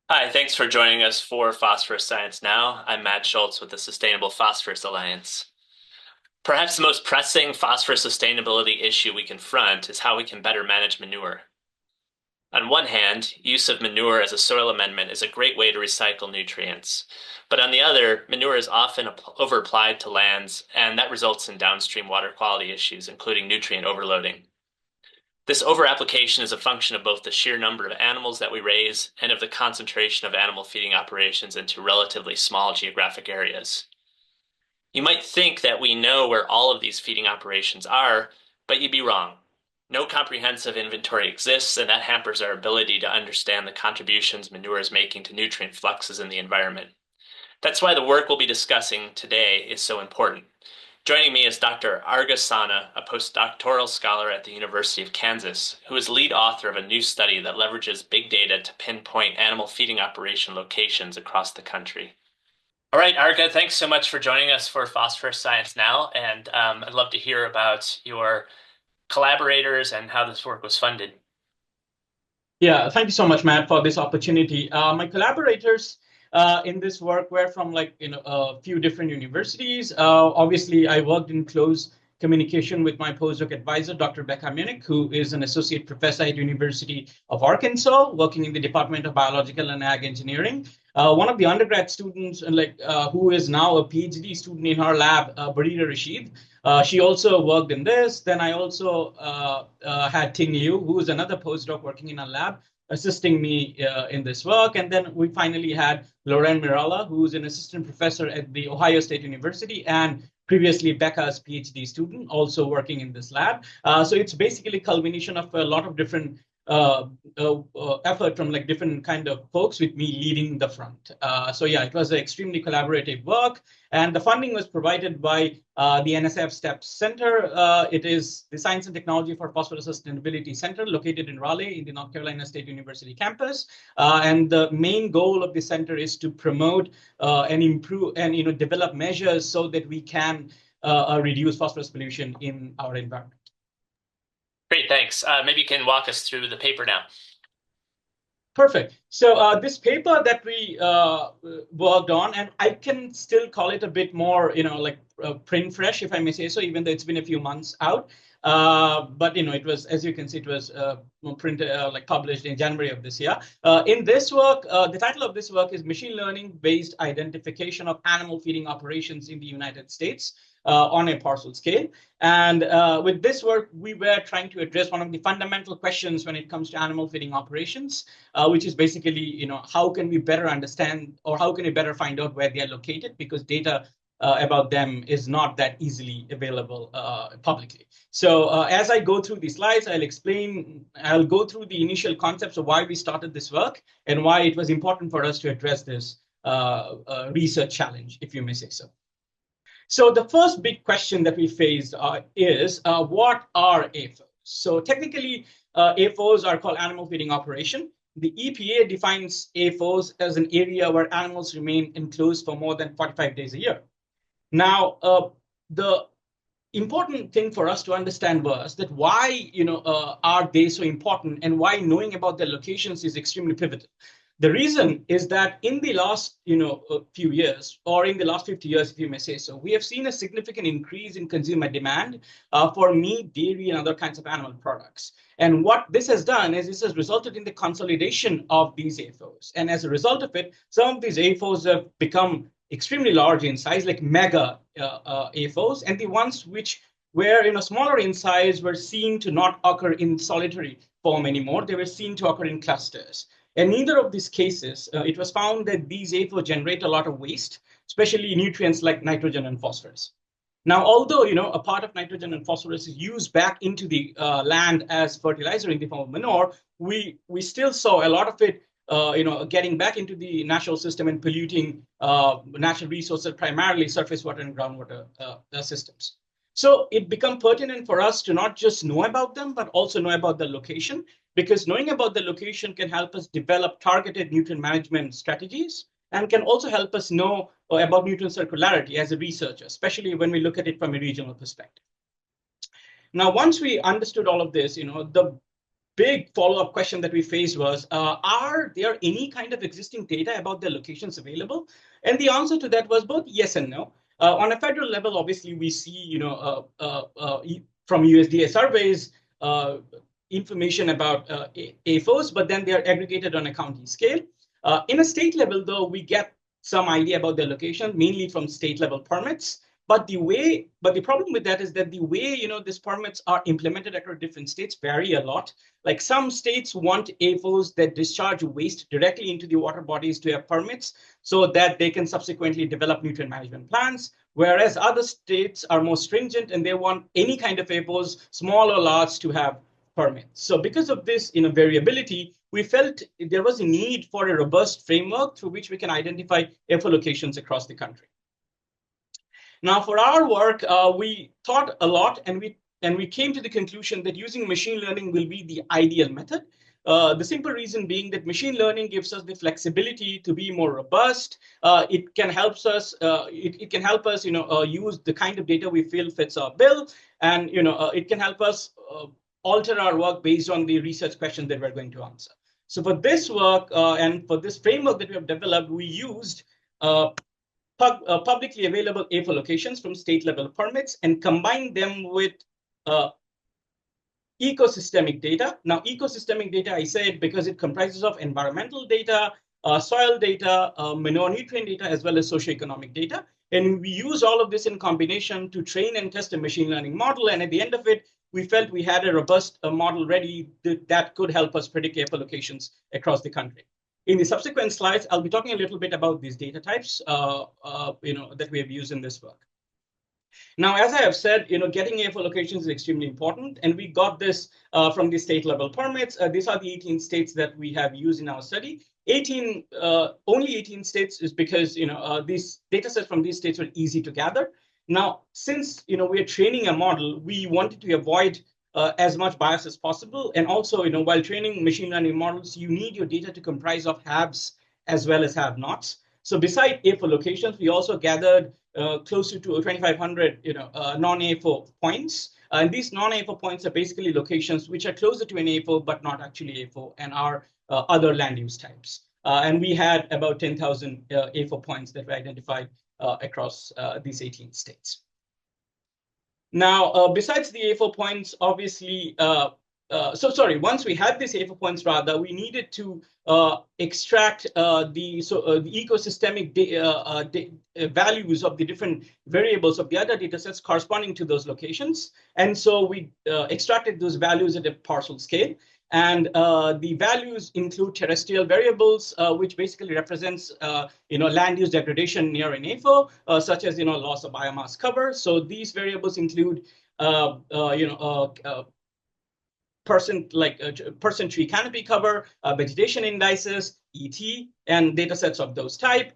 Hi, thanks for joining us for Phosphorus Science Now. I'm Matt Schultz with the Sustainable Phosphorus Alliance. Perhaps the most pressing phosphorus sustainability issue we confront is how we can better manage manure. On one hand, use of manure as a soil amendment is a great way to recycle nutrients. But on the other, manure is often overapplied to lands, and that results in downstream water quality issues, including nutrient overloading. This overapplication is a function of both the sheer number of animals that we raise and of the concentration of animal feeding operations into relatively small geographic areas. You might think that we know where all of these feeding operations are, but you'd be wrong. No comprehensive inventory exists, and that hampers our ability to understand the contributions manure is making to nutrient fluxes in the environment. That's why the work we'll be discussing today is so important. Joining me is Dr. Argha Sana, a postdoctoral scholar at the University of Kansas, who is lead author of a new study that leverages big data to pinpoint animal feeding operation locations across the country. All right, Argha, thanks so much for joining us for Phosphorus Science Now, and I'd love to hear about your collaborators and how this work was funded. Yeah, thank you so much, Matt, for this opportunity. My collaborators in this work were from a few different universities. Obviously, I worked in close communication with my postdoc advisor, Dr. Becca Munich, who is an associate professor at University of Arkansas, working in the Department of Biological and Ag Engineering. One of the undergrad students, who is now a PhD student in our lab, Barira Rashid. She also worked in this. Then I also had Ting Liu, who is another postdoc working in our lab, assisting me in this work. And then we finally had Lauren Miralla, who's an assistant professor at the Ohio State University and previously Becca's PhD student, also working in this lab. So it's basically a culmination of a lot of different effort from different kind of folks with me leading the front. So yeah, it was an extremely collaborative work, and the funding was provided by the NSF STEPS Center. It is the Science and Technology for Phosphorus Sustainability Center located in Raleigh in the North Carolina State University campus. And the main goal of the center is to promote and improve and develop measures so that we can reduce phosphorus pollution in our environment. Great, thanks. Maybe you can walk us through the paper now. Perfect. So this paper that we worked on, and I can still call it a bit more, print fresh, if I may say so, even though it's been a few months out. But it was, as you can see, it was printed, published in January of this year. In this work, the title of this work is Machine Learning-Based Identification of Animal Feeding Operations in the United States on a Parcel Scale. And with this work, we were trying to address one of the fundamental questions when it comes to animal feeding operations, which is basically, how can we better understand or how can we better find out where they are located, because data about them is not that easily available publicly. So as I go through the slides, I'll go through the initial concepts of why we started this work and why it was important for us to address this research challenge, if you may say so. So the first big question that we faced is what are AFOs? So technically, AFOs are called animal feeding operation. The EPA defines AFOs as an area where animals remain enclosed for more than 45 days a year. Now, the important thing for us to understand was that why are they so important, and why knowing about their locations is extremely pivotal. The reason is that in the last few years, or in the last 50 years, if you may say so, we have seen a significant increase in consumer demand for meat, dairy, and other kinds of animal products. And what this has done is this has resulted in the consolidation of these AFOs. And as a result of it, some of these AFOs have become extremely large in size, like mega AFOs, and the ones which were smaller in size were seen to not occur in solitary form anymore. They were seen to occur in clusters. In neither of these cases, it was found that these AFOs generate a lot of waste, especially nutrients like nitrogen and phosphorus. Now, although a part of nitrogen and phosphorus is used back into the land as fertilizer in the form of manure, we still saw a lot of it getting back into the natural system and polluting natural resources, primarily surface water and groundwater systems. So it became pertinent for us to not just know about them, but also know about the location, because knowing about the location can help us develop targeted nutrient management strategies and can also help us know about nutrient circularity as a researcher, especially when we look at it from a regional perspective. Now, once we understood all of this, the big follow-up question that we faced was, are there any kind of existing data about the locations available? And the answer to that was both yes and no. On a federal level, obviously, we see, from USDA surveys, information about AFOs, but then they're aggregated on a county scale. In a state level, though, we get some idea about their location, mainly from state level permits. But the problem with that is that the way these permits are implemented across different states vary a lot. Like some states want AFOs that discharge waste directly into the water bodies to have permits so that they can subsequently develop nutrient management plans, whereas other states are more stringent and they want any kind of AFOs, small or large, to have permits. So because of this variability, we felt there was a need for a robust framework through which we can identify AFO locations across the country. Now, for our work, we thought a lot, and we came to the conclusion that using machine learning will be the ideal method. The simple reason being that machine learning gives us the flexibility to be more robust. It can help us. It can help us, use the kind of data we feel fits our bill, and it can help us alter our work based on the research questions that we're going to answer. So for this work and for this framework that we have developed, we used publicly available AFO locations from state level permits and combine them with ecosystemic data. Now, ecosystemic data, I said, because it comprises of environmental data, soil data, manure nutrient data, as well as socioeconomic data. And we use all of this in combination to train and test a machine learning model. And at the end of it, we felt we had a robust model ready that could help us predict AFO locations across the country. In the subsequent slides, I'll be talking a little bit about these data types, that we have used in this work. Now, as I have said, getting AFO locations is extremely important, and we got this from the state level permits. These are the 18 states that we have used in our study. Only 18 states is because these data sets from these states were easy to gather. Now, since we are training a model, we wanted to avoid as much bias as possible. And also, while training machine learning models, you need your data to comprise of haves as well as have-nots. So beside AFO locations, we also gathered closer to 2,500 non-AFO points. And these non-AFO points are basically locations which are closer to an AFO, but not actually AFO, and are other land use types. And we had about 10,000 AFO points that were identified across these 18 states. Now, besides the AFO points, obviously, once we had these AFO points, rather, we needed to extract the ecosystemic values of the different variables of the other data sets corresponding to those locations. And so we extracted those values at a parcel scale. And the values include terrestrial variables, which basically represents land use degradation near an AFO, such as loss of biomass cover. So these variables include person tree canopy cover, vegetation indices, ET, and data sets of those type.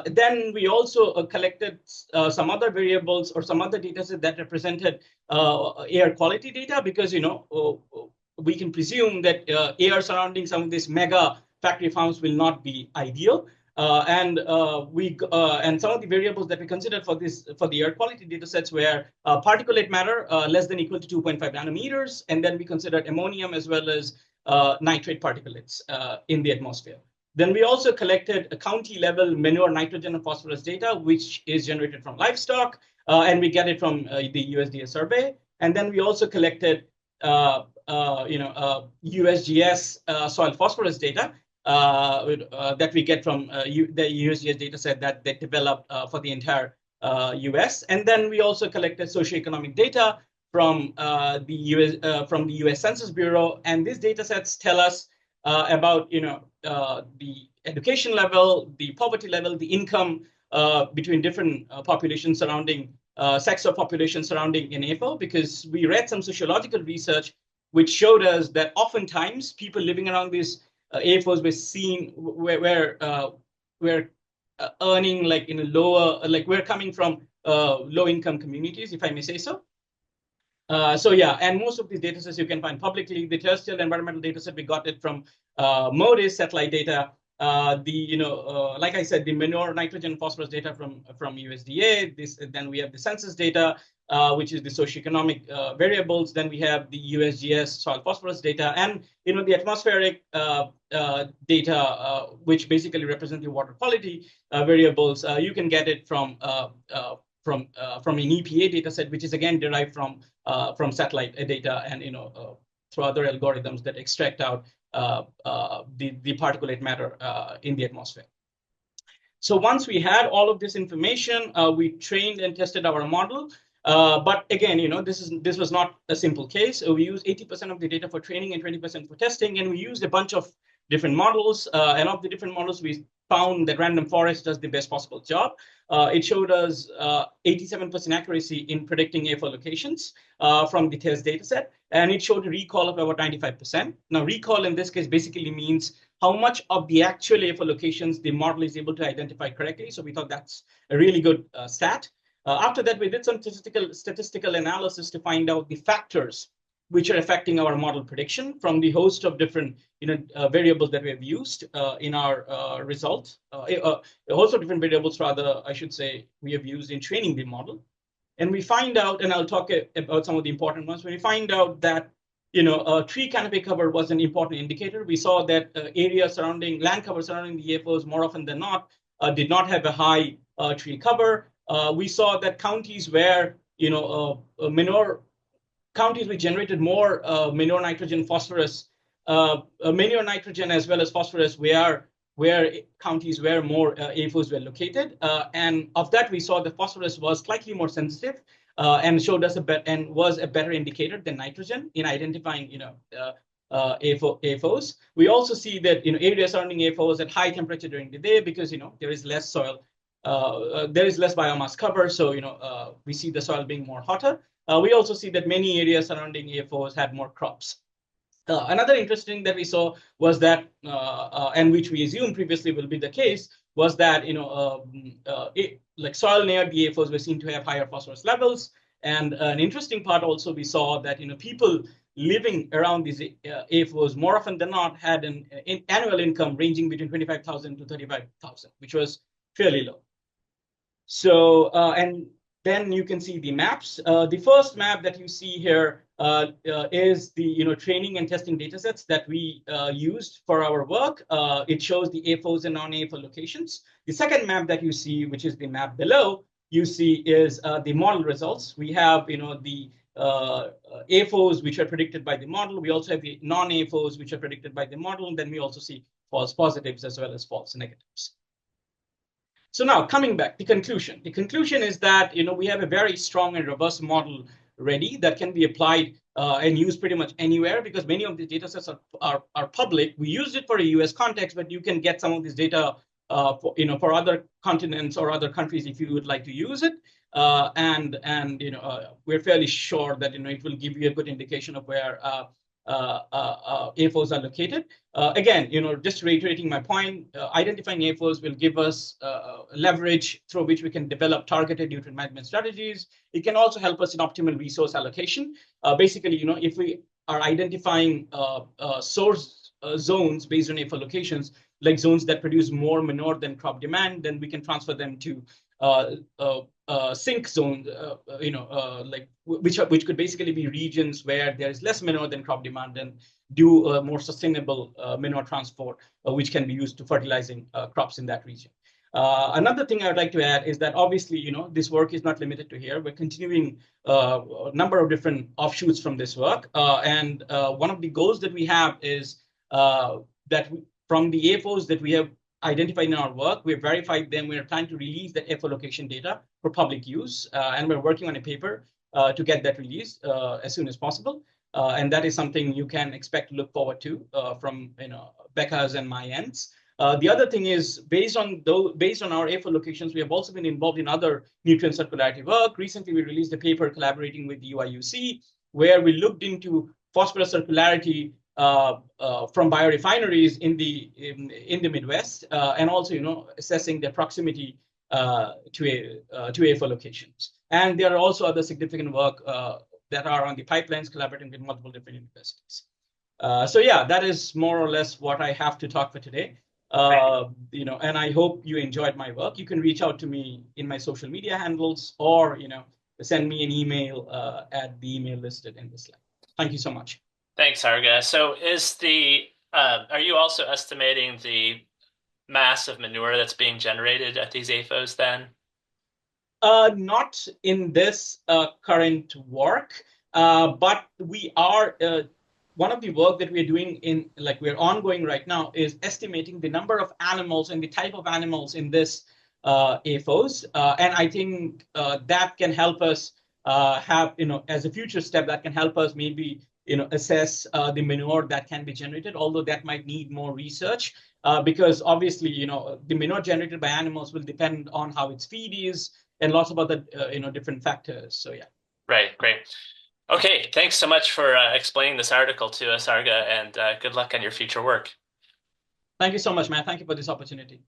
Then we also collected some other variables or some other data sets that represented air quality data, because we can presume that air surrounding some of these mega factory farms will not be ideal. And some of the variables that we considered for the air quality data sets were particulate matter less than equal to 2.5 nanometers, and then we considered ammonium as well as nitrate particulates in the atmosphere. Then we also collected a county level manure, nitrogen, and phosphorus data, which is generated from livestock, and we get it from the USDA survey. And then we also collected USGS soil phosphorus data that we get from the USGS data set that they developed for the entire US. And then we also collected socioeconomic data from the US Census Bureau. And these data sets tell us about the education level, the poverty level, the income between different populations surrounding sex of population surrounding an AFO, because we read some sociological research which showed us that oftentimes people living around these AFOs were seen where earning in a lower, we're coming from low income communities, if I may say so. And most of these data sets you can find publicly. The terrestrial environmental data set, we got it from MODIS satellite data. Like I said, the manure, nitrogen, phosphorus data from USDA. Then we have the census data, which is the socioeconomic variables. Then we have the USGS soil phosphorus data, and the atmospheric data, which basically represent the water quality variables. You can get it from an EPA data set, which is again derived from satellite data, and through other algorithms that extract out the particulate matter in the atmosphere. So once we had all of this information, we trained and tested our model. But again, this was not a simple case. We used 80% of the data for training and 20% for testing, and we used a bunch of different models. And of the different models, we found that random forest does the best possible job. It showed us 87% accuracy in predicting AFO locations from the test data set, and it showed a recall of about 95%. Now, recall in this case basically means how much of the actual AFO locations the model is able to identify correctly. So we thought that's a really good stat. After that, we did some statistical analysis to find out the factors which are affecting our model prediction from the host of different variables that we have used in our result. A host of different variables, rather, I should say, we have used in training the model. And we find out, and I'll talk about some of the important ones, we find out that tree canopy cover was an important indicator. We saw that land cover surrounding the AFOs more often than not did not have a high tree cover. We saw that counties where counties which generated more manure, nitrogen, phosphorus, manure, nitrogen, as well as phosphorus, where counties where more AFOs were located. And of that, we saw the phosphorus was slightly more sensitive and showed us was a better indicator than nitrogen in identifying AFOs. We also see that areas surrounding AFOs at high temperature during the day because there is less soil, there is less biomass cover, so we see the soil being more hotter. We also see that many areas surrounding AFOs had more crops. Another interesting that we saw was that, and which we assumed previously will be the case, was that like soil near the AFOs were seen to have higher phosphorus levels. And an interesting part also, we saw that people living around these AFOs more often than not had an annual income ranging between 25,000 to 35,000, which was fairly low. So and then you can see the maps. The first map that you see here is the training and testing data sets that we used for our work. It shows the AFOs and non-AFO locations. The second map that you see, which is the map below, you see is the model results. We have the AFOs which are predicted by the model. We also have the non-AFOs which are predicted by the model. And then we also see false positives as well as false negatives. So now coming back, the conclusion. The conclusion is that we have a very strong and robust model ready that can be applied and used pretty much anywhere because many of the data sets are public. We used it for a US context, but you can get some of this data for other continents or other countries if you would like to use it. We're fairly sure that it will give you a good indication of where AFOs are located. Again, just reiterating my point, identifying AFOs will give us leverage through which we can develop targeted nutrient management strategies. It can also help us in optimal resource allocation. Basically, if we are identifying source zones based on AFO locations, like zones that produce more manure than crop demand, then we can transfer them to sink zones, which could basically be regions where there is less manure than crop demand and do more sustainable manure transport, which can be used to fertilizing crops in that region. Another thing I would like to add is that obviously, this work is not limited to here. We're continuing a number of different offshoots from this work. And one of the goals that we have is that from the AFOs that we have identified in our work, we've verified them. We're trying to release the AFO location data for public use. And we're working on a paper to get that released as soon as possible. And that is something you can expect to look forward to from Becca's and my ends. The other thing is based on our AFO locations, we have also been involved in other nutrient circularity work. Recently, we released a paper collaborating with the UIUC, where we looked into phosphorus circularity from biorefineries in the Midwest, and also assessing their proximity to AFO locations. And there are also other significant work that are on the pipelines, collaborating with multiple different universities. So yeah, that is more or less what I have to talk for today. And I hope you enjoyed my work. You can reach out to me in my social media handles, or send me an email at the email listed in this slide. Thank you so much. Thanks, Arga. So are you also estimating the mass of manure that's being generated at these AFOs then? Not in this current work, but we are one of the work that we're doing in, like, we're ongoing right now, is estimating the number of animals and the type of animals in this AFOs. And I think that can help us have, as a future step, that can help us maybe, assess the manure that can be generated, although that might need more research. Because obviously, the manure generated by animals will depend on how its feed is and lots of other, different factors. So yeah. Right, great. Okay, thanks so much for explaining this article to us, Arga, and good luck on your future work. Thank you so much, man. Thank you for this opportunity.